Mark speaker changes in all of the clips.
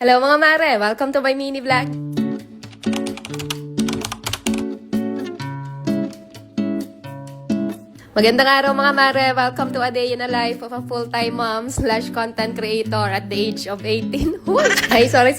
Speaker 1: Hello mga mare! Welcome to my mini vlog! Magandang araw mga mare! Welcome to a day in a life of a full-time mom / content creator at the age of 18. Ay, sorry.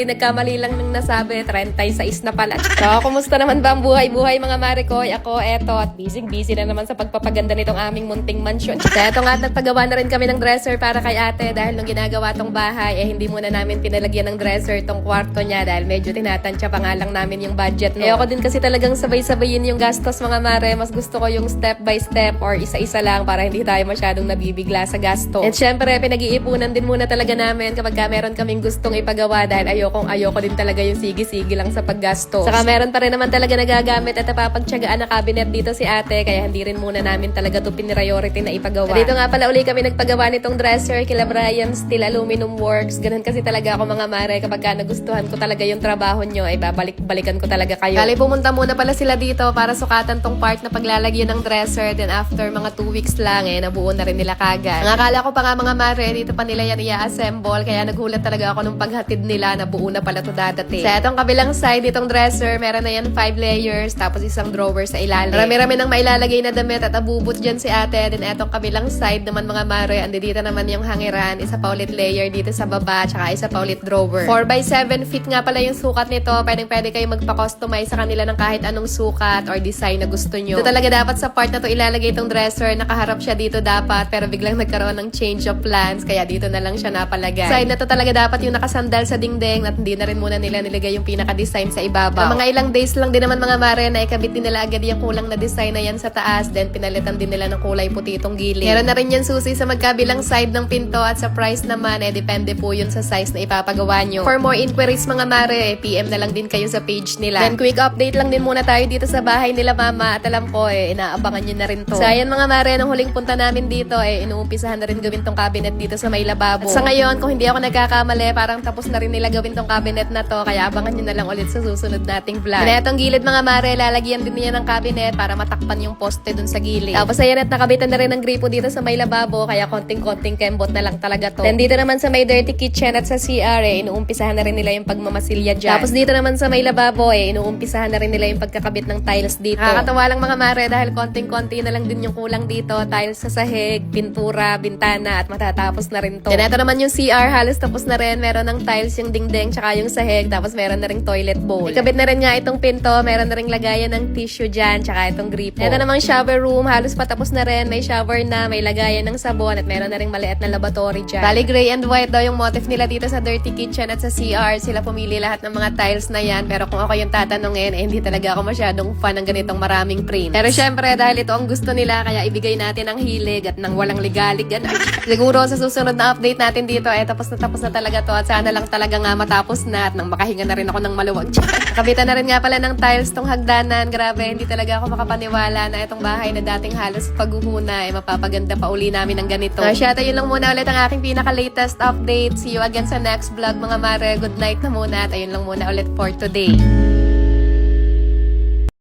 Speaker 1: Nagkamali lang nang nasabi. 36 na pala. So, kumusta naman ba ang buhay mga mare ko? Ako, eto, at busy na naman sa pagpapaganda nitong aming munting mansion. So, eto nga, nagpagawa na rin kami ng dresser para kay ate dahil nung ginagawa tong bahay, hindi muna namin pinalagyan ng dresser tong kwarto niya dahil medyo tinatansya pa nga lang namin yung budget. No? Ayoko din kasi talagang sabay-sabayin yung gastos mga mare. Mas gusto ko yung step by step or isa-isa lang para hindi tayo masyadong nabibigla sa gasto. At syempre, pinag-iipunan din muna talaga namin kapag meron kaming gustong ipagawa dahil ayoko din talaga yung sige-sige lang sa paggasto. Saka meron pa rin naman talaga nagagamit at napapagtyagaan na cabinet dito si ate kaya hindi rin muna namin talaga ito pinriority na ipagawa. Dito nga pala uli kami nagpagawa nitong dresser kila Brian Steel Aluminum Works. Ganun kasi talaga ako mga mare kapag nagustuhan ko talaga yung trabaho nyo ay babalik-balikan ko talaga kayo. Kali pumunta muna pala sila dito para sukatan tong part na paglalagyan ng dresser, then after mga 2 weeks lang nabuo na rin nila kagad. Ang akala ko pa nga mga mare, dito pa nila yan i-assemble, kaya nagulat talaga ako nung paghatid nila na buo na pala to dadating. Sa itong kabilang side itong dresser, meron na yan 5 layers, tapos isang drawer sa ilalim. Marami-rami nang mailalagay na damit at abubot dyan si ate. Then itong kabilang side naman mga mare, andi dito naman yung hangiran, isa pa ulit layer dito sa baba, tsaka isa pa ulit drawer. 4x7 feet nga pala yung sukat nito, pwede kayo magpa-customize sa kanila ng kahit anong sukat or design na gusto nyo. Ito talaga dapat sa part na to ilalagay itong dresser, nakaharap siya dito dapat, pero biglang nagkaroon ng change of plans, kaya dito na lang siya napalagay. Side na to talaga dapat yung nakasandal sa dingding at hindi na rin muna nila nilagay yung pinaka-design sa ibabaw. Mga ilang days lang din naman mga mare na ikabit din nila agad yung kulang na design na yan sa taas, then pinalitan din nila ng kulay puti itong gilid. Meron na rin yan susi sa magkabilang side ng pinto at sa price naman, depende po yun sa size na ipapagawa nyo. For more inquiries mga mare, PM na lang din kayo sa page nila. Then quick update lang din muna tayo dito sa bahay nila mama at alam ko inaabangan nyo na rin to. So ayan mga mare, nung huling punta namin dito inuumpisahan na rin gawin tong cabinet dito sa may lababo. At sa ngayon, kung hindi ako nagkakamali, parang tapos na rin nila gawin tong cabinet na to, kaya abangan nyo na lang ulit sa susunod nating vlog. And etong gilid mga mare, lalagyan din niya ng cabinet para matakpan yung poste dun sa gilid. Tapos ayan at nakabitan na rin ng gripo dito sa may lababo, kaya konting-konting kembot na lang talaga to. Then dito naman sa may dirty kitchen at sa CR, inuumpisahan na rin nila yung pagmamasilya dyan. Tapos dito naman sa may lababo, inuumpisahan na rin nila yung pagkakabit ng tiles dito. Nakakatawa lang mga mare dahil konting-konti na lang din yung kulang dito. Tiles sa sahig, pintura, bintana, at matatapos na rin to. Then ito naman yung CR, halos tapos na rin. Meron ng tiles yung dingding, tsaka yung sahig, tapos meron na ring toilet bowl. Ikabit na rin nga itong pinto, meron na ring lagayan ng tissue dyan, tsaka itong gripo. Ito namang shower room, halos patapos na rin. May shower na, may lagayan ng sabon, at meron na ring maliit na lavatory dyan. Bali gray and white daw yung motif nila dito sa dirty kitchen at sa CR. Sila pumili lahat ng mga tiles na yan, pero kung ako yung tatanungin, hindi talaga ako masyadong fan ng ganitong maraming print. Pero syempre, dahil ito ang gusto nila, kaya ibigay natin ang hilig at nang walang ligalig. Siguro sa susunod na update natin dito, tapos na talaga to at sana lang talaga nga matapos na at nang makahinga na rin ako ng maluwag. Kabitan na rin nga pala ng tiles tong hagdanan. Grabe, hindi talaga ako makapaniwala na itong bahay na dating halos paghuhuna mapapaganda pa uli namin ng ganito. Siya, yun lang muna ulit ang aking pinaka-latest update. See you again sa next vlog mga mare. Good night na muna at ayun lang muna ulit for today.